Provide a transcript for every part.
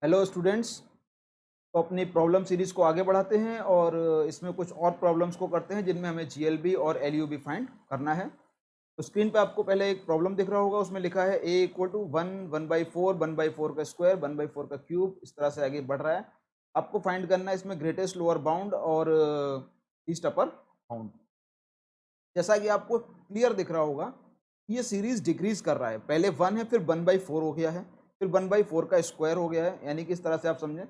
Hello students. तो अपनी problem series को आगे बढ़ाते हैं और इसमें कुछ और प्रॉब्लम्स को करते हैं जिनमें हमें जीएलबी और एलयूबी फाइंड करना है। तो स्क्रीन पे आपको पहले एक प्रॉब्लम दिख रहा होगा, उसमें लिखा है a इक्वल टू 1/4 1/4 का स्क्वायर 1/4 का क्यूब, इस तरह से आगे बढ़ रहा है। आपको फाइंड करना है इसमें ग्रेटेस्ट लोअर बाउंड और ईस्ट अपर बाउंड। जैसा कि आपको क्लियर दिख रहा होगा, ये सीरीज डिक्रीज कर रहा है। पहले 1 है, फिर 1/4 हो गया है, फिर 1/4 का स्क्वायर हो गया है। यानी कि इस तरह से आप समझें,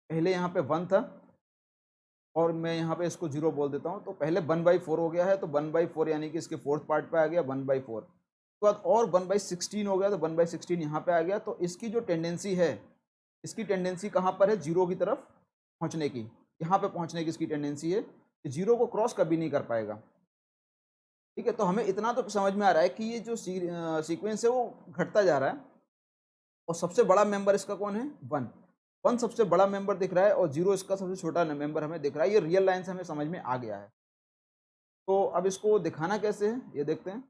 पहले यहाँ पे 1 था और मैं यहाँ पे इसको 0 बोल देता हूँ। तो पहले 1/4 हो गया है, तो 1/4 यानी कि इसके फोर्थ पार्ट पे आ गया 1/4। उसके बाद और 1/16 हो गया, तो 1/16 यहाँ पे आ गया। तो इसकी जो टेंडेंसी है, इसकी टेंडेंसी कहाँ पर है? 0 की तरफ पहुँचने की। यहाँ पे पहुँचने की इसकी टेंडेंसी है कि 0 को क्रॉस कभी नहीं कर पाएगा। ठीक है, तो हमें इतना तो समझ में आ रहा है कि ये जो सीक्वेंस है वो घटता जा रहा है और सबसे बड़ा मेंबर इसका कौन है? 1। 1 सबसे बड़ा मेंबर दिख रहा है और 0 इसका सबसे छोटा मेंबर हमें दिख रहा है। ये रियल लाइन से हमें समझ में आ गया है। तो अब इसको दिखाना कैसे है ये देखते हैं।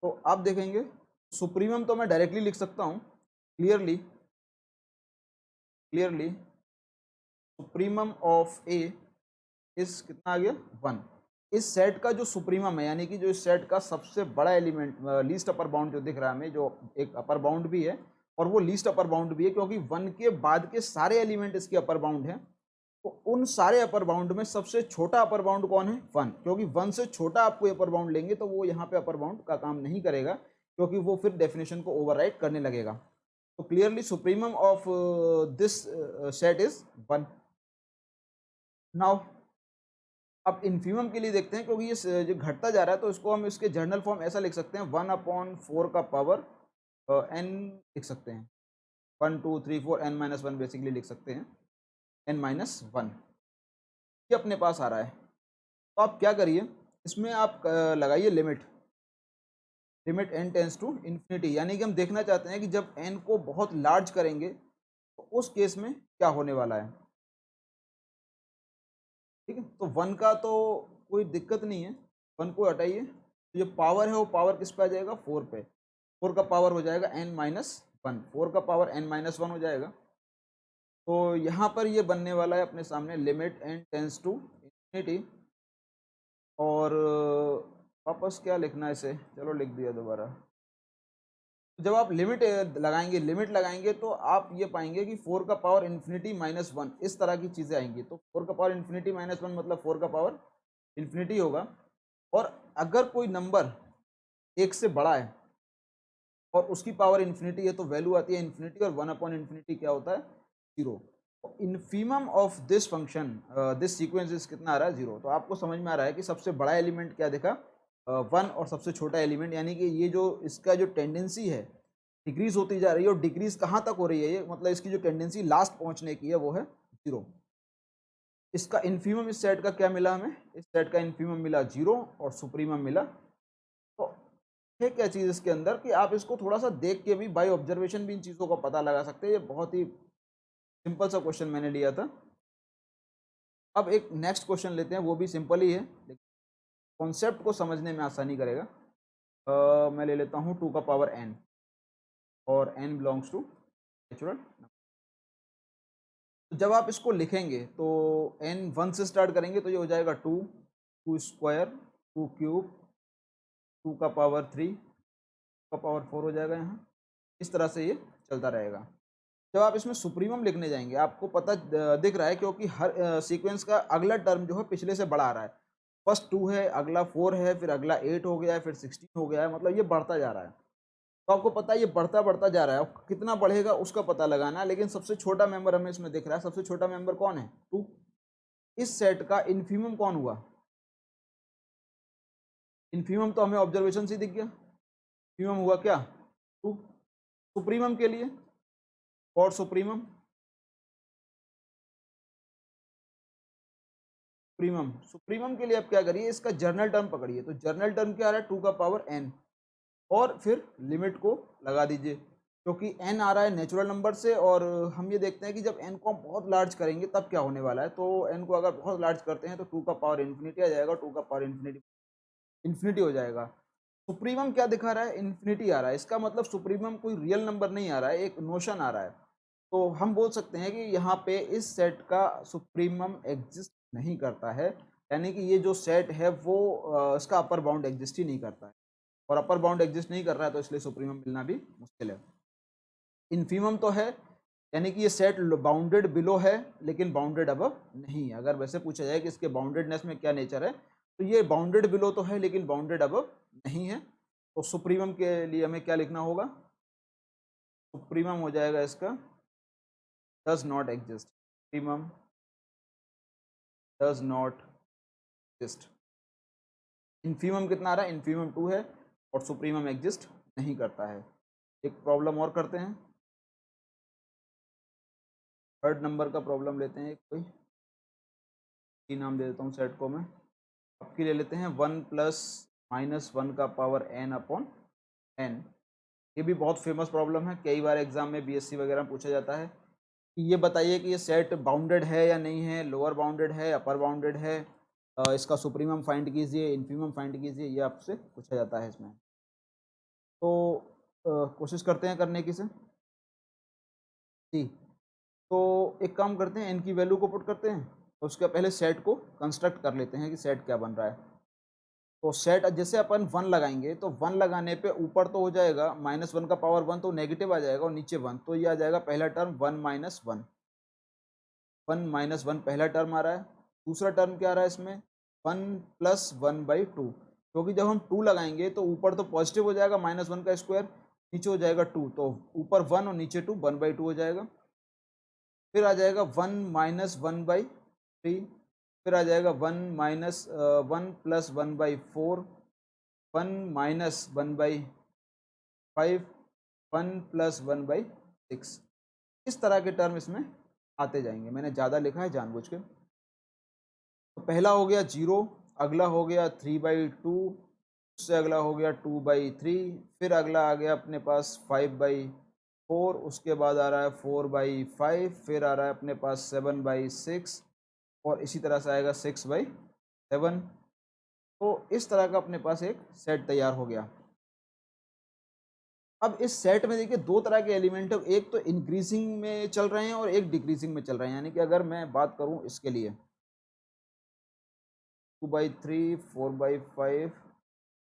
तो आप देखेंगे, सुप्रीमम तो मैं डायरेक्टली लिख सकता हूँ, क्लियरली क्लियरली सुप्रीमम ऑफ ए इस कितना आ गया? 1। इस सेट का जो सुप्रीमम है, यानी कि जो इस सेट का सबसे बड़ा एलिमेंट, लीस्ट अपर बाउंड जो दिख रहा है हमें, जो एक अपर बाउंड भी है और वो लीस्ट अपर बाउंड भी है, क्योंकि 1 के बाद के सारे एलिमेंट इसके अपर बाउंड हैं। तो उन सारे अपर बाउंड में सबसे छोटा अपर बाउंड कौन है? 1। क्योंकि 1 से छोटा आपको अपर बाउंड लेंगे तो वो यहाँ पे अपर बाउंड का काम नहीं करेगा, क्योंकि वो फिर डेफिनेशन को ओवरराइड करने लगेगा। तो clearly supremum of this set is 1। Now अब इन्फीमम के लिए देखते हैं, क्योंकि ये जो घटता जा रहा है तो इसको हम इसके जर्नल फॉर्म ऐसा लिख सकते हैं, 1/4 का पावर n लिख सकते हैं। 1 2 3 4 n-1 बेसिकली लिख सकते हैं, n-1 ये अपने पास आ रहा है। तो आप क्या करिए, इसमें आप लगाइए limit, limit n tends to infinity. यानी कि हम देखना चाहते हैं कि जब n को बहुत लार्ज करेंगे तो उस केस में क्या होने वाला है। ठीक है, तो 1 का तो कोई दिक्कत नहीं है, 1 को हटाइए। तो जो पावर है वो पावर किस पे आ जाएगा? 4 पे। 4 का पावर हो जाएगा n-1, 4 का पावर n-1 हो जाएगा। तो यहाँ पर ये बनने वाला है अपने सामने limit n tends to infinity. और वापस क्या लिखना है इसे, चलो लिख दिया दोबारा। जब आप लिमिट लगाएंगे तो आप ये पाएंगे कि 4 का पावर इन्फिनिटी -1 इस तरह की चीज़ें आएंगी। तो 4 का पावर इन्फिनिटी -1 मतलब 4 का पावर इन्फिनिटी होगा। और अगर कोई नंबर 1 से बड़ा है और उसकी पावर इन्फिनिटी है तो वैल्यू आती है इन्फिनिटी, और 1/इन्फिनिटी क्या होता है? 0। तो infimum of this function, this sequence कितना आ रहा है? 0। तो आपको समझ में आ रहा है कि सबसे बड़ा एलिमेंट क्या देखा? 1, और सबसे छोटा एलिमेंट, यानी कि ये जो इसका जो टेंडेंसी है डिक्रीज होती जा रही है। और डिक्रीज कहाँ तक हो रही है? ये मतलब इसकी जो टेंडेंसी लास्ट पहुंचने की है वो है 0। इसका इन्फीमम इस सेट का क्या मिला हमें? इस सेट का इन्फीमम मिला 0 और सुप्रीमम मिला। तो है क्या चीज़ इसके अंदर कि आप इसको थोड़ा सा देख के भी, बाय ऑब्जर्वेशन भी इन चीज़ों का पता लगा सकते हैं। ये बहुत ही सिंपल सा क्वेश्चन मैंने लिया था। अब एक नेक्स्ट क्वेश्चन लेते हैं, वो भी सिंपल ही है लेकिन कॉन्सेप्ट को समझने में आसानी करेगा। मैं ले लेता हूँ 2 का पावर n, और n बिलोंग्स टू नेचुरल। जब आप इसको लिखेंगे तो n 1 से स्टार्ट करेंगे तो ये हो जाएगा 2, 2 स्क्वायर, 2 क्यूब, 2 का पावर 3, 2 का पावर 4 हो जाएगा यहाँ। इस तरह से ये चलता रहेगा। जब आप इसमें सुप्रीमम लिखने जाएंगे, आपको पता दिख रहा है, क्योंकि हर सीक्वेंस का अगला टर्म जो है पिछले से बड़ा आ रहा है। फर्स्ट 2 है, अगला 4 है, फिर अगला 8 हो गया है, फिर 16 हो गया है, मतलब ये बढ़ता जा रहा है। तो आपको पता है ये बढ़ता बढ़ता जा रहा है, कितना बढ़ेगा उसका पता लगाना है। लेकिन सबसे छोटा मेंबर हमें इसमें दिख रहा है, सबसे छोटा मेंबर कौन है? 2। इस सेट का इन्फीमम कौन हुआ? इन्फीमम तो हमें ऑब्जर्वेशन से दिख गया, इन्फीमम हुआ क्या? 2। सुप्रीमम के लिए, और सुप्रीमम सुप्रीमम के लिए आप क्या करिए, इसका जर्नल टर्म पकड़िए। तो जर्नल टर्म क्या आ रहा है? 2 का पावर n, और फिर लिमिट को लगा दीजिए, क्योंकि n आ रहा है नेचुरल नंबर से। और हम ये देखते हैं कि जब n को हम बहुत लार्ज करेंगे तब क्या होने वाला है। तो n को अगर बहुत लार्ज करते हैं तो 2 का पावर इन्फिनिटी आ जाएगा, 2 का पावर इन्फिनिटी इन्फिनिटी हो जाएगा। सुप्रीमम क्या दिखा रहा है, इन्फिनिटी आ रहा है, इसका मतलब सुप्रीमम कोई रियल नंबर नहीं आ रहा है, एक नोशन आ रहा है। तो हम बोल सकते हैं कि यहाँ पे इस सेट का सुप्रीमम एग्जिस्ट नहीं करता है, यानी कि ये जो सेट है वो इसका अपर बाउंड एग्जिस्ट ही नहीं करता है, और अपर बाउंड एग्जिस्ट नहीं कर रहा है तो इसलिए सुप्रीमम मिलना भी मुश्किल है। इन्फीमम तो है, यानी कि ये सेट बाउंडेड बिलो है लेकिन बाउंडेड अबव नहीं है। अगर वैसे पूछा जाए कि इसके बाउंडेडनेस में क्या नेचर है, तो ये बाउंडेड बिलो तो है लेकिन बाउंडेड अबव नहीं है। तो सुप्रीमम के लिए हमें क्या लिखना होगा, सुप्रीमम हो जाएगा इसका does not exist, supremum does not exist. Infimum कितना आ रहा है, इन्फीमम 2 है और सुप्रीमम एग्जिस्ट नहीं करता है। एक प्रॉब्लम और करते हैं, थर्ड नंबर का प्रॉब्लम लेते हैं। एक कोई नाम दे देता हूँ सेट को मैं, आपकी ले लेते हैं 1 प्लस माइनस 1 का पावर n अपॉन n। ये भी बहुत फेमस प्रॉब्लम है, कई बार एग्जाम में बीएससी वगैरह में पूछा जाता है कि ये बताइए कि ये सेट बाउंडेड है या नहीं है, लोअर बाउंडेड है, अपर बाउंडेड है, इसका सुप्रीमम फाइंड कीजिए, इन्फीमम फाइंड कीजिए, ये आपसे पूछा जाता है इसमें। तो कोशिश करते हैं करने की से जी। तो एक काम करते हैं, n की वैल्यू को पुट करते हैं और उसके पहले सेट को कंस्ट्रक्ट कर लेते हैं कि सेट क्या बन रहा है। तो सेट जैसे अपन 1 लगाएंगे तो 1 लगाने पे ऊपर तो हो जाएगा -1 का पावर 1 तो नेगेटिव आ जाएगा और नीचे 1, तो ये आ जाएगा पहला टर्म 1 माइनस 1, 1 माइनस 1 पहला टर्म आ रहा है। दूसरा टर्म क्या आ रहा है इसमें, 1 प्लस 1/2, क्योंकि जब हम 2 लगाएंगे तो ऊपर तो पॉजिटिव हो जाएगा -1 का स्क्वायर, नीचे हो जाएगा 2, तो ऊपर 1 और नीचे 2, 1/2 हो जाएगा। फिर आ जाएगा 1 माइनस 1/3, फिर आ जाएगा 1 माइनस 1 प्लस 1/4, 1 माइनस 1/5, 1 प्लस 1/6। इस तरह के टर्म इसमें आते जाएंगे, मैंने ज़्यादा लिखा है जानबूझ के। तो पहला हो गया 0, अगला हो गया 3/2, उससे अगला हो गया 2/3, फिर अगला आ गया अपने पास 5/4, उसके बाद आ रहा है 4/5, फिर आ रहा है अपने पास 7/6 और इसी तरह से आएगा 6/7। तो इस तरह का अपने पास एक सेट तैयार हो गया। अब इस सेट में देखिए दो तरह के एलिमेंट है, एक तो इंक्रीजिंग में चल रहे हैं और एक डिक्रीजिंग में चल रहे हैं। यानी कि अगर मैं बात करूं इसके लिए 2/3, 4/5,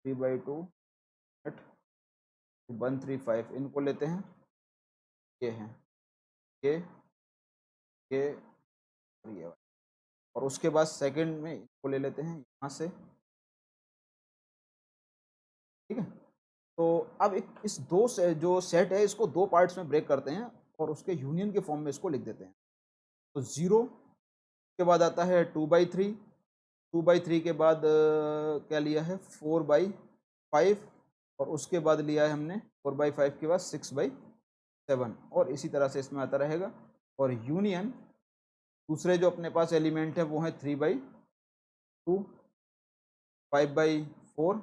3/2, 135, इनको लेते हैं, ये हैं, ये ये और ये, और उसके बाद सेकंड में इनको ले लेते हैं यहाँ से, ठीक है। तो अब इस दो से जो सेट है इसको दो पार्ट्स में ब्रेक करते हैं और उसके यूनियन के फॉर्म में इसको लिख देते हैं। तो 0 के बाद आता है 2/3, 2/3 के बाद क्या लिया है 4/5, और उसके बाद लिया है हमने 4/5 के बाद 6/7, और इसी तरह से इसमें आता रहेगा। और यूनियन दूसरे जो अपने पास एलिमेंट है वो है 3/2, 5/4,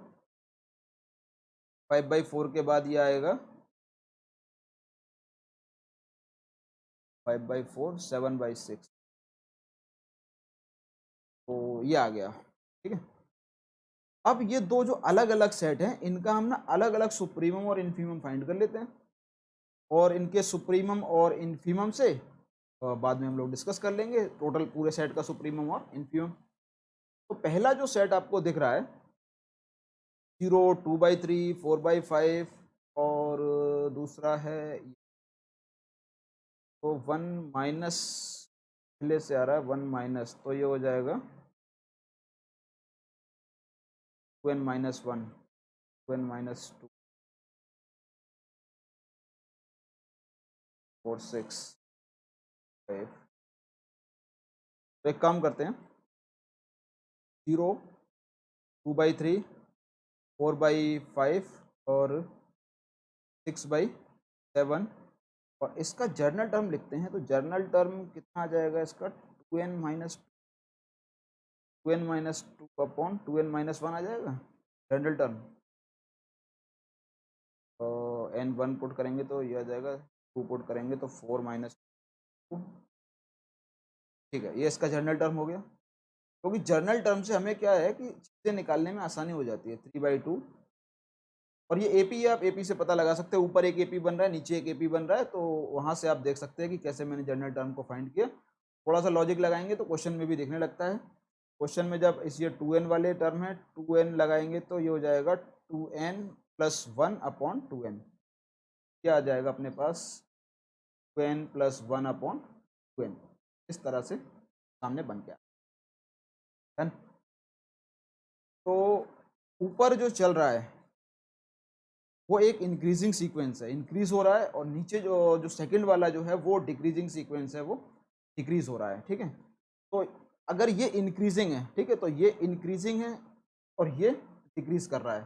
5/4 के बाद ये आएगा 5/4, 7/6, तो ये आ गया, ठीक है। अब ये दो जो अलग अलग सेट हैं इनका हम ना अलग अलग सुप्रीमम और इन्फीमम फाइंड कर लेते हैं, और इनके सुप्रीमम और इन्फीमम से बाद में हम लोग डिस्कस कर लेंगे टोटल पूरे सेट का सुप्रीमम और इन्फीमम। तो पहला जो सेट आपको दिख रहा है 0, 2/3, 4/5, और दूसरा है तो 1 माइनस, पहले से आ रहा है 1 माइनस, तो ये हो जाएगा 2n-1, 2n-2, 4, 6, 5। तो एक काम करते हैं 0, 2/3, 4/5 और 6/7, और इसका जर्नल टर्म लिखते हैं। तो जर्नल टर्म कितना आ जाएगा इसका 2n-2 अपॉन 2n-1 आ जाएगा जर्नल टर्म। तो n1 पुट करेंगे तो ये आ जाएगा, 2 पुट करेंगे तो 4-2, ठीक है। ये इसका जर्नल टर्म हो गया, क्योंकि जर्नल टर्म से हमें क्या है कि चीज़ें निकालने में आसानी हो जाती है। 3/2 और ये एपी है, आप एपी से पता लगा सकते हैं, ऊपर एक एपी बन रहा है, नीचे एक एपी बन रहा है, तो वहाँ से आप देख सकते हैं कि कैसे मैंने जनरल टर्म को फाइंड किया। थोड़ा सा लॉजिक लगाएंगे तो क्वेश्चन में भी दिखने लगता है। क्वेश्चन में जब इस ये 2n वाले टर्म है, 2n लगाएंगे तो ये हो जाएगा 2n प्लस 1 अपॉन 2n। क्या आ जाएगा अपने पास? 2n plus 1 upon 2n। इस तरह से सामने बन गया। डन। तो ऊपर जो चल रहा है वो एक इंक्रीजिंग सीक्वेंस है, इंक्रीज हो रहा है, और नीचे जो जो सेकंड वाला जो है वो डिक्रीजिंग सीक्वेंस है, वो डिक्रीज हो रहा है। ठीक है, तो अगर ये इंक्रीजिंग है, ठीक है, तो ये इंक्रीजिंग है और ये डिक्रीज कर रहा है।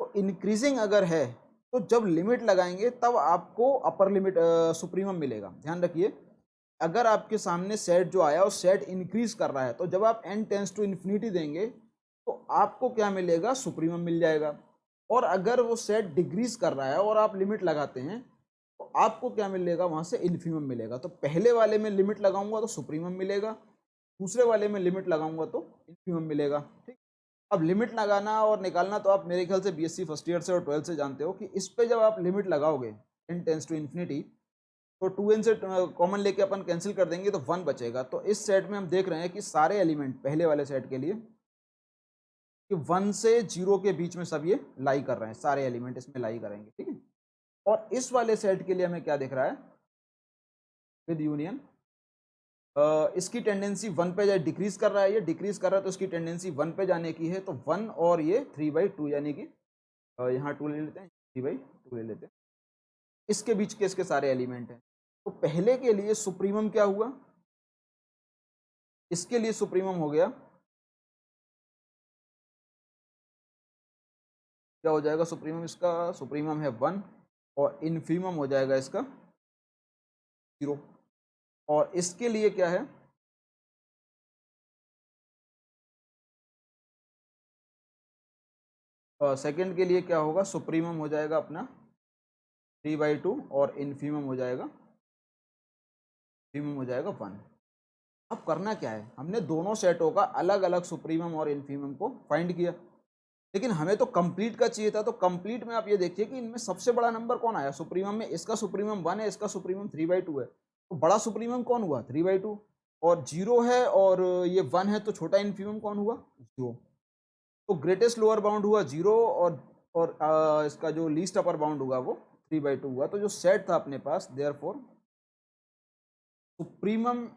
तो इंक्रीजिंग अगर है तो जब लिमिट लगाएंगे तब आपको अपर लिमिट सुप्रीमम मिलेगा। ध्यान रखिए, अगर आपके सामने सेट जो आया और सेट इंक्रीज कर रहा है तो जब आप n टेंस टू इन्फिनिटी देंगे तो आपको क्या मिलेगा? सुप्रीमम मिल जाएगा। और अगर वो सेट डिक्रीज कर रहा है और आप लिमिट लगाते हैं तो आपको क्या मिलेगा? वहां से इन्फीमम मिलेगा। तो पहले वाले में लिमिट लगाऊंगा तो सुप्रीमम मिलेगा, दूसरे वाले में लिमिट लगाऊंगा तो इन्फीमम मिलेगा। ठीक, अब लिमिट लगाना और निकालना तो आप मेरे ख्याल से बीएससी फर्स्ट ईयर से और 12th से जानते हो कि इस पे जब आप लिमिट लगाओगे n टेंस टू इन्फिनिटी तो 2n से कॉमन लेके अपन कैंसिल कर देंगे तो 1 बचेगा। तो इस सेट में हम देख रहे हैं कि सारे एलिमेंट पहले वाले सेट के लिए कि 1 से 0 के बीच में सब ये लाई कर रहे हैं, सारे एलिमेंट इसमें लाई करेंगे। ठीक है, और इस वाले सेट के लिए हमें क्या दिख रहा है? विद यूनियन इसकी टेंडेंसी 1 पे जाए, डिक्रीज कर रहा है, ये डिक्रीज कर रहा है तो इसकी टेंडेंसी 1 पे जाने की है। तो 1 और ये 3/2, यानी कि यहाँ 2 ले लेते हैं, 3/2 ले लेते हैं, इसके बीच के इसके सारे एलिमेंट हैं। तो पहले के लिए सुप्रीमम क्या हुआ? इसके लिए सुप्रीमम हो गया, क्या हो जाएगा सुप्रीमम? इसका सुप्रीमम है 1 और इन्फीमम हो जाएगा इसका 0। और इसके लिए क्या है? सेकंड के लिए क्या होगा? सुप्रीमम हो जाएगा अपना 3/2 और इन्फीमम हो जाएगा 1। अब करना क्या है? हमने दोनों सेटों का अलग अलग सुप्रीमम और इन्फीमम को फाइंड किया, लेकिन हमें तो कंप्लीट का चाहिए था। तो कंप्लीट में आप ये देखिए कि इनमें सबसे बड़ा नंबर कौन आया? सुप्रीमम में इसका सुप्रीमम 1 है, इसका सुप्रीमम 3/2 है। तो बड़ा सुप्रीमम कौन हुआ? 3/2। और 0 है और ये 1 है, तो छोटा इन्फीमम कौन हुआ? 0। तो ग्रेटेस्ट लोअर बाउंड हुआ 0 और इसका जो लीस्ट अपर बाउंड होगा वो 3/2 हुआ। तो जो सेट था अपने पास, देयरफॉर सुप्रीमम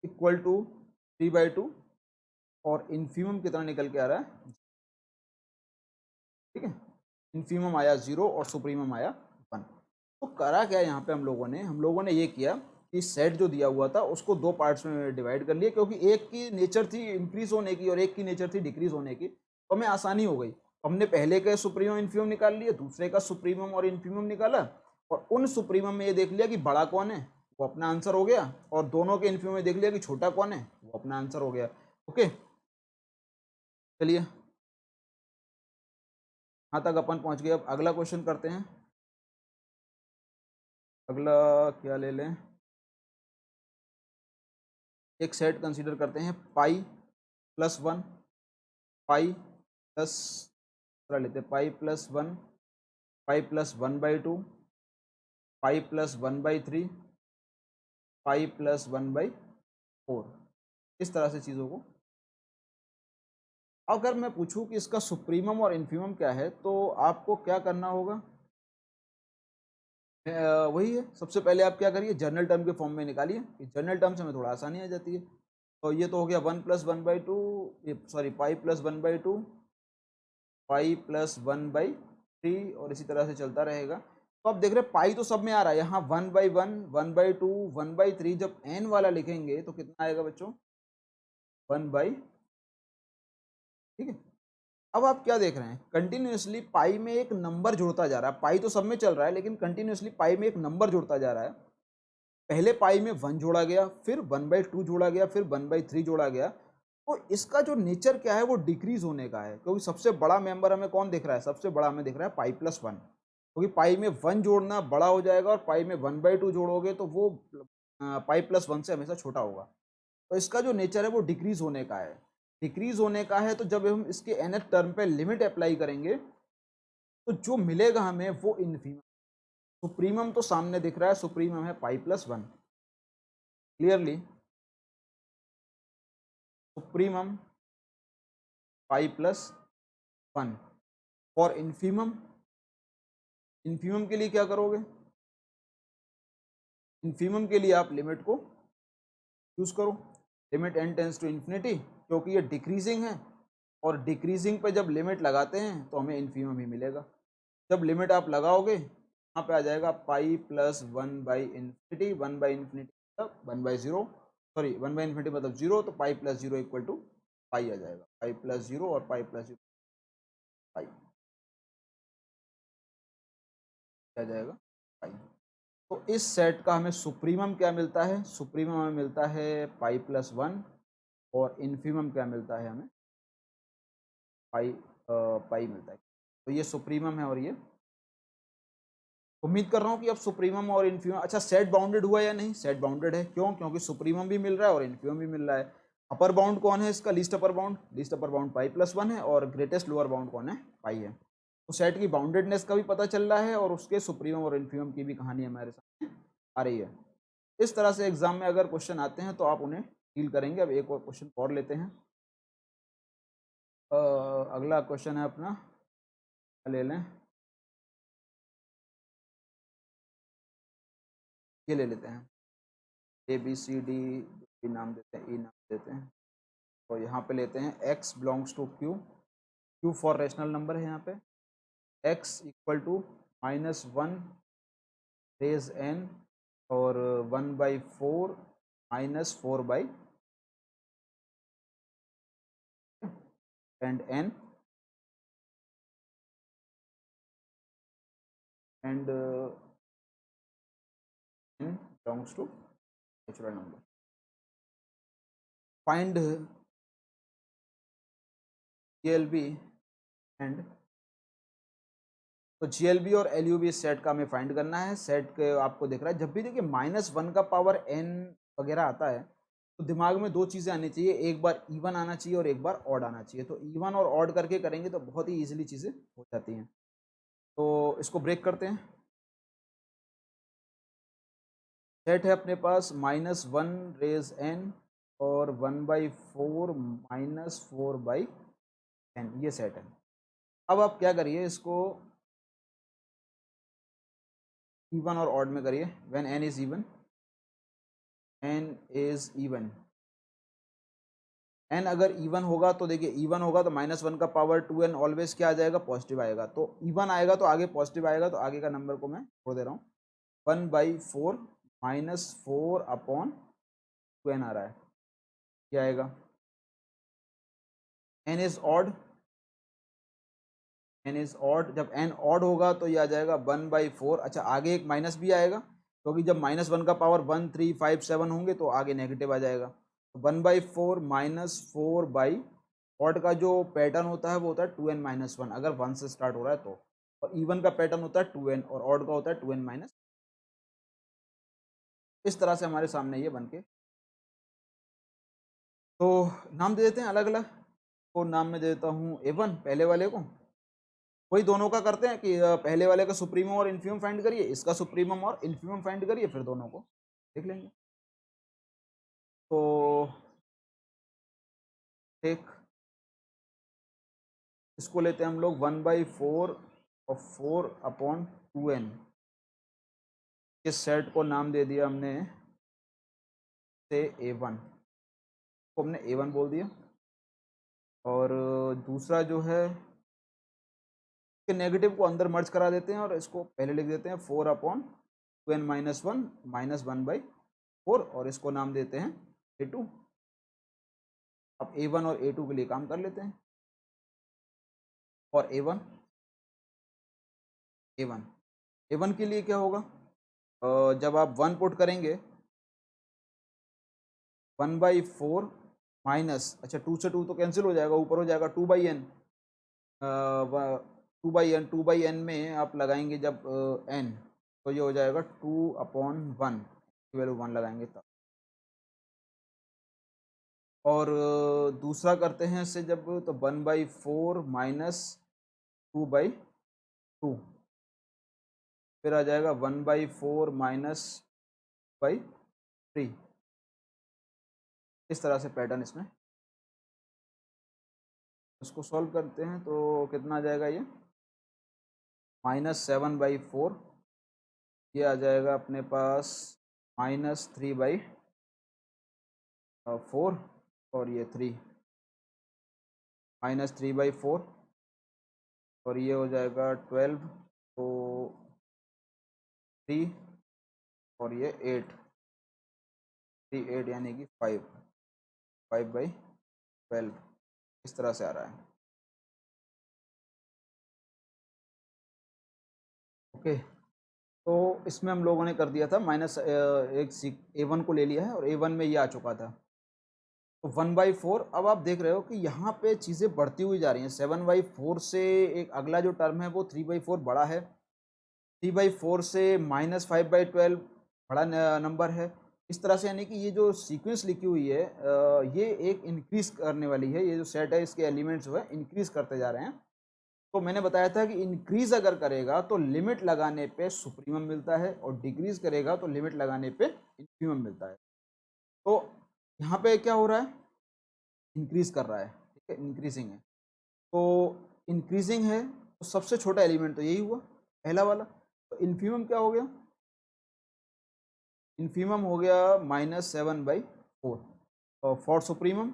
इक्वल टू 3/2 और इन्फीमम कितना निकल के आ रहा है? ठीक है, इन्फीमम आया 0 और सुप्रीमम आया 1। तो करा क्या यहाँ पे हम लोगों ने ये किया कि सेट जो दिया हुआ था उसको दो पार्ट्स में डिवाइड कर लिया, क्योंकि एक की नेचर थी इंक्रीज होने की और एक की नेचर थी डिक्रीज होने की। तो हमें आसानी हो गई, हमने पहले का सुप्रीमम इन्फीमम निकाल लिए, दूसरे का सुप्रीमम और इन्फीमम निकाला, और उन सुप्रीमम में ये देख लिया कि बड़ा कौन है, वो अपना आंसर हो गया, और दोनों के इन्फीमम में देख लिया कि छोटा कौन है, वो अपना आंसर हो गया। ओके, चलिए यहाँ तक अपन पहुँच गए। अब अगला क्वेश्चन करते हैं। अगला क्या ले लें? एक सेट कंसीडर करते हैं π+1, π+ लेते हैं π+1, π+1/2, π+1/3, π+1/4। इस तरह से चीज़ों को, अगर मैं पूछूं कि इसका सुप्रीमम और इन्फीमम क्या है तो आपको क्या करना होगा? वही है, सबसे पहले आप क्या करिए, जनरल टर्म के फॉर्म में निकालिए। जनरल टर्म से हमें थोड़ा आसानी आ जाती है। तो ये तो हो गया 1+1/2, ये सॉरी π+1/2, π+1/3, और इसी तरह से चलता रहेगा। तो आप देख रहे हैं पाई तो सब में आ रहा है, यहाँ 1/1, 1/2, 1/3। जब n वाला लिखेंगे तो कितना आएगा बच्चों? 1/, ठीक है। अब आप क्या देख रहे हैं? कंटिन्यूसली पाई में एक नंबर जुड़ता जा रहा है। पाई तो सब में चल रहा है, लेकिन कंटिन्यूसली पाई में एक नंबर जुड़ता जा रहा है। पहले पाई में 1 जोड़ा गया, फिर 1/2 जोड़ा गया, फिर 1/3 जोड़ा गया। तो इसका जो नेचर क्या है वो डिक्रीज होने का है, क्योंकि सबसे बड़ा मेंबर हमें कौन दिख रहा है? सबसे बड़ा हमें दिख रहा है π+1, क्योंकि पाई में 1 जोड़ना बड़ा हो जाएगा और पाई में 1/2 जोड़ोगे तो वो π+1 से हमेशा छोटा होगा। तो इसका जो नेचर है वो डिक्रीज होने का है। डिक्रीज होने का है, तो जब हम इसके nth टर्म पे लिमिट अप्लाई करेंगे तो जो मिलेगा हमें वो इन्फीमम। सुप्रीमम तो सामने दिख रहा है, सुप्रीमम है पाई प्लस वन, क्लियरली सुप्रीमम पाई प्लस वन। और इन्फीमम, इन्फीमम के लिए क्या करोगे? इन्फीमम के लिए आप लिमिट को यूज करो, limit n tends to infinity, क्योंकि ये डिक्रीजिंग है और डिक्रीजिंग पे जब लिमिट लगाते हैं तो हमें इन्फीमम ही मिलेगा। जब लिमिट आप लगाओगे यहाँ पे आ जाएगा pi plus one by infinity, one by infinity मतलब one by zero, sorry one by infinity मतलब जीरो, तो pi plus zero equal to pi आ जाएगा, पाई प्लस जीरो और पाई प्लस जीरो पाई आ जाएगा पाई। तो इस सेट का हमें सुप्रीमम क्या मिलता है? सुप्रीमम हमें मिलता है पाई प्लस वन, और इन्फीमम क्या मिलता है हमें? पाई पाई मिलता है। तो ये सुप्रीमम है और ये, उम्मीद कर रहा हूँ कि अब सुप्रीमम और इन्फीमम, अच्छा सेट बाउंडेड हुआ या नहीं? सेट बाउंडेड है, क्यों? क्योंकि सुप्रीमम भी मिल रहा है और इन्फीमम भी मिल रहा है। अपर बाउंड कौन है इसका? Least upper bound, least upper bound पाई प्लस वन है, और ग्रेटेस्ट लोअर बाउंड कौन है? पाई है। तो सेट की बाउंडेडनेस का भी पता चल रहा है और उसके सुप्रीमम और इन्फीमम की भी कहानी हमारे सामने आ रही है। इस तरह से एग्जाम में अगर क्वेश्चन आते हैं तो आप उन्हें डील करेंगे। अब एक और क्वेश्चन और लेते हैं। अगला क्वेश्चन है अपना, ले लें, ये ले लेते हैं, ए बी सी डी भी नाम देते हैं, ई नाम देते हैं। तो यहाँ पे लेते हैं x belongs to q, q for rational number है यहाँ पे, x equal to minus one raise n, और one by four minus four by and n and n belongs to natural number. Find GLB and, तो GLB और LUB इस set का हमें find करना है। सेट के आपको दिख रहा है, जब भी देखिए माइनस वन का पावर n वगैरह आता है तो दिमाग में दो चीज़ें आनी चाहिए, एक बार इवन आना चाहिए और एक बार ऑड आना चाहिए। तो इवन और ऑड करके करेंगे तो बहुत ही ईजिली चीज़ें हो जाती हैं। तो इसको ब्रेक करते हैं। सेट है अपने पास माइनस वन रेज n और one by four minus four by n, ये सेट है। अब आप क्या करिए, इसको इवन और ऑड में करिए। When n is even, n is even, n अगर इवन होगा तो देखिए, इवन होगा तो माइनस वन का पावर टू एन ऑलवेज क्या आ जाएगा? पॉजिटिव आएगा। तो इवन आएगा तो आगे पॉजिटिव आएगा, तो आगे का नंबर को मैं छोड़ दे रहा हूँ। One by four minus four upon two n आ रहा है, क्या आएगा? n is odd, n is odd, जब n ऑड होगा तो ये आ जाएगा वन बाई फोर। अच्छा आगे एक माइनस भी आएगा, क्योंकि जब माइनस वन का power one three five seven होंगे तो आगे नेगेटिव आ जाएगा। One by four minus four by, odd का जो पैटर्न होता है वो होता है टू एन माइनस वन, अगर वन से स्टार्ट हो रहा है तो, और इवन का पैटर्न होता है टू एन, और ऑड का होता है टू एन माइनस। इस तरह से हमारे सामने ये बन के, तो नाम दे देते हैं अलग अलग। तो नाम में दे देता हूँ A1 पहले वाले को, वही दोनों का करते हैं कि पहले वाले का सुप्रीमम और इन्फीमम फाइंड करिए, इसका सुप्रीमम और इन्फीमम फाइंड करिए, फिर दोनों को देख लेंगे। तो एक इसको लेते हैं हम लोग वन बाई फोर और फोर अपॉन टू एन, इस सेट को नाम दे दिया हमने से A1, को हमने A1 बोल दिया। और दूसरा जो है, के नेगेटिव को अंदर मर्ज करा देते हैं और इसको पहले लिख देते हैं four upon two n minus one by four, और इसको नाम देते हैं A2। अब A1 और A2 के लिए काम कर लेते हैं। और A1 A1 के लिए क्या होगा? जब आप वन पुट करेंगे, वन बाई फोर माइनस, अच्छा टू से टू तो कैंसिल हो जाएगा, ऊपर हो जाएगा two by n, two by n में आप लगाएंगे जब एन, तो ये हो जाएगा टू अपॉन वन, की वैल्यू वन लगाएंगे तब। और दूसरा करते हैं इससे जब, तो one by four minus two by 2, फिर आ जाएगा 1/4 माइनस बाई 3। इस तरह से पैटर्न इसमें। इसको सॉल्व करते हैं तो कितना आ जाएगा ये, -7/4, ये आ जाएगा अपने पास -3/4, और ये 3 -3/4, और ये हो जाएगा 12, तो 3, और ये 8, 3 8 यानी कि 5/12 इस तरह से आ रहा है। ओके, तो इसमें हम लोगों ने कर दिया था माइनस एक A1 को ले लिया है और A1 में ये आ चुका था, तो 1/4। अब आप देख रहे हो कि यहाँ पे चीज़ें बढ़ती हुई जा रही हैं। 7/4 से एक अगला जो टर्म है वो 3/4 बड़ा है, 3/4 से -5/12 बड़ा नंबर है। इस तरह से यानी कि ये जो सीक्वेंस लिखी हुई है ये एक इंक्रीज करने वाली है। ये जो सेट है इसके एलिमेंट्स जो है इंक्रीज करते जा रहे हैं। तो मैंने बताया था कि इंक्रीज अगर करेगा तो लिमिट लगाने पे सुप्रीमम मिलता है, और डिक्रीज करेगा तो लिमिट लगाने पे इन्फीमम मिलता है। तो यहाँ पे क्या हो रहा है, इंक्रीज कर रहा है, ठीक है, इंक्रीजिंग है। तो इंक्रीजिंग है तो सबसे छोटा एलिमेंट तो यही हुआ, पहला वाला। तो इन्फीमम क्या हो गया, इन्फीमम हो गया -7/4। और फॉर सुप्रीमम,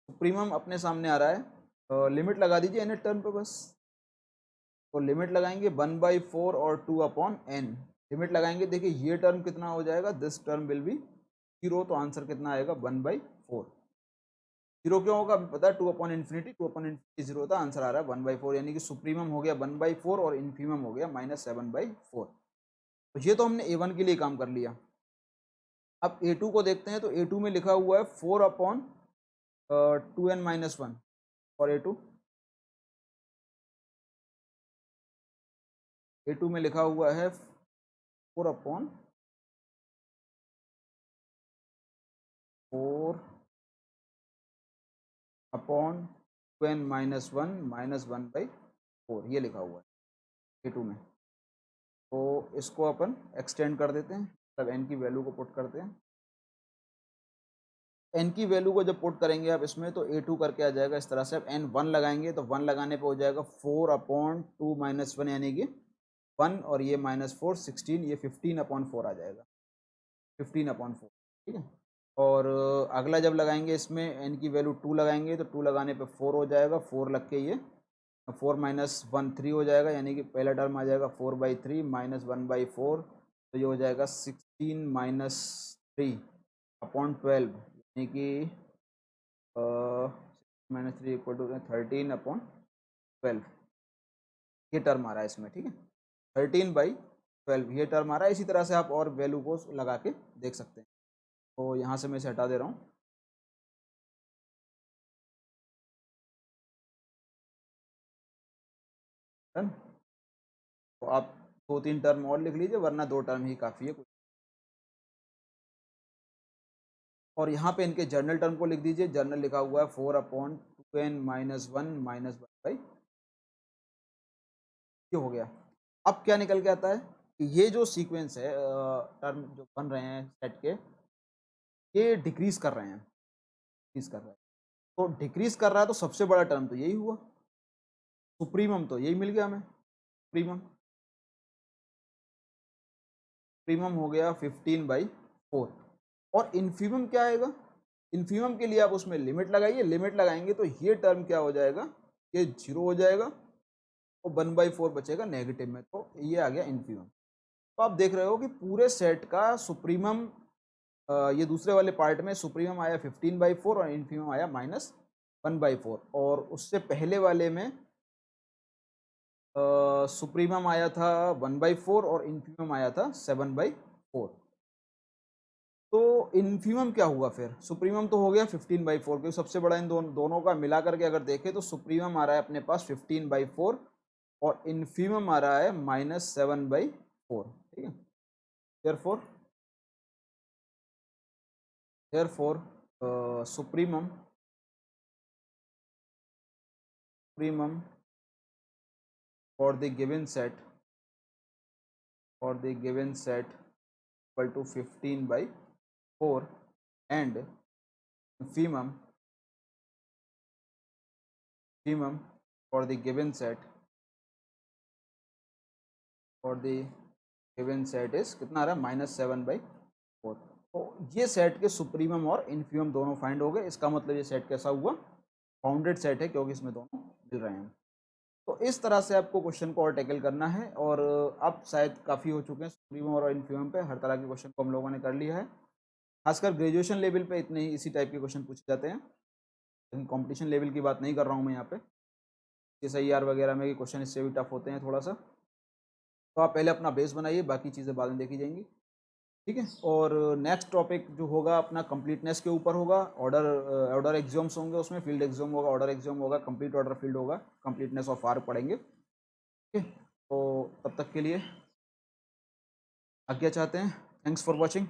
सुप्रीमम अपने सामने आ रहा है, लिमिट लगा दीजिए एन टर्म पे बस। तो लिमिट लगाएंगे 1/4 और 2/n, लिमिट लगाएंगे। देखिए ये टर्म कितना हो जाएगा, दिस टर्म विल बी 0, तो आंसर कितना आएगा 1/4। 0 क्यों होगा अभी पता है, 2/∞, 2/∞ 0 होता है, आंसर आ रहा है 1/4, यानी कि सुप्रीमम हो गया 1/4 और इन्फीमम हो गया -7/4। तो ये तो हमने A1 के लिए काम कर लिया। अब A2 को देखते हैं, तो A2 में लिखा हुआ है 4/2n-1 और A2 में लिखा हुआ है 4/4 अपॉन 2n-1 -1/4, ये लिखा हुआ है A2 में। तो इसको अपन एक्सटेंड कर देते हैं, मतलब n की वैल्यू को पुट करते हैं। n की वैल्यू को जब पुट करेंगे आप इसमें, तो A2 करके आ जाएगा इस तरह से। अब n 1 लगाएंगे तो 1 लगाने पे हो जाएगा 4/2 - 1, यानी कि 1, और ये -4 16, ये 15/4 आ जाएगा, 15/4, ठीक है। और अगला जब लगाएंगे इसमें n की वैल्यू 2 लगाएंगे, तो 2 लगाने पे 4 हो जाएगा, 4 लग के ये 4 - 1 3 हो जाएगा, यानी कि पहला टर्म आ जाएगा 4/3 -1/4, तो ये हो जाएगा 16-3/12, यानी कि -3 = 13/12, ये टर्म आ रहा है इसमें, ठीक है। 13/12 ये टर्म आ रहा है। इसी तरह से आप और वैल्यू को लगा के देख सकते हैं। तो यहाँ से मैं इसे हटा दे रहा हूँ। डन। तो आप 2-3 टर्म और लिख लीजिए, वरना 2 टर्म ही काफ़ी है। और यहाँ पे इनके जर्नल टर्म को लिख दीजिए। जर्नल लिखा हुआ है 4/2n-1 ये हो गया। अब क्या निकल के आता है कि ये जो सीक्वेंस है टर्म जो बन रहे हैं सेट के, ये डिक्रीज कर रहे हैं, डिक्रीज कर रहा है। तो डिक्रीज कर रहा है तो सबसे बड़ा टर्म तो यही हुआ, सुप्रीमम तो यही मिल गया हमें। सुप्रीमम, सुप्रीमम हो गया 15/4। और इन्फीमम क्या आएगा, इन्फीमम के लिए आप उसमें लिमिट लगाइए। लिमिट लगाएंगे तो ये टर्म क्या हो जाएगा, ये 0 हो जाएगा, और 1/4 बचेगा नेगेटिव में, तो ये आ गया इन्फीमम। तो आप देख रहे हो कि पूरे सेट का सुप्रीमम, ये दूसरे वाले पार्ट में सुप्रीमम आया 15/4 और इन्फीमम आया -1/4, और उससे पहले वाले में सुप्रीमम आया था 1/4 और इन्फीमम आया था 7/4। तो इन्फीमम क्या हुआ फिर, सुप्रीमम तो हो गया 15/4, क्योंकि सबसे बड़ा इन दोनों का मिला करके अगर देखें तो सुप्रीमम आ रहा है अपने पास 15/4 और इन्फीमम आ रहा है -7/4, ठीक है। Therefore therefore supremum supremum for the given set equal to 15/4 and infimum for the given set is कितना आ रहा है -7/4। तो ये सेट के सुप्रीमम और इन्फीमम दोनों फाइंड हो गए। इसका मतलब ये सेट कैसा हुआ, बाउंडेड सेट है, क्योंकि इसमें दोनों मिल रहे हैं। तो इस तरह से आपको क्वेश्चन को और टैकल करना है। और अब शायद काफ़ी हो चुके हैं सुप्रीमम और इन्फीमम पे, हर तरह के क्वेश्चन को हम लोगों ने कर लिया है। खासकर ग्रेजुएशन लेवल पे इतने ही इसी टाइप के क्वेश्चन पूछे जाते हैं, लेकिन कॉम्पिटिशन लेवल की बात नहीं कर रहा हूँ मैं यहाँ पे। SIR वगैरह में क्वेश्चन इससे भी टफ होते हैं थोड़ा सा। तो आप पहले अपना बेस बनाइए, बाकी चीज़ें बाद में देखी जाएंगी, ठीक है। और नेक्स्ट टॉपिक जो होगा अपना कंप्लीटनेस के ऊपर होगा। ऑर्डर एग्जाम्स होंगे, उसमें फील्ड एग्जाम होगा, ऑर्डर एग्जाम होगा, कंप्लीट ऑर्डर फील्ड होगा, कंप्लीटनेस ऑफ आर पढ़ेंगे, ठीक है। तो तब तक के लिए आज्ञा चाहते हैं। Thanks for watching.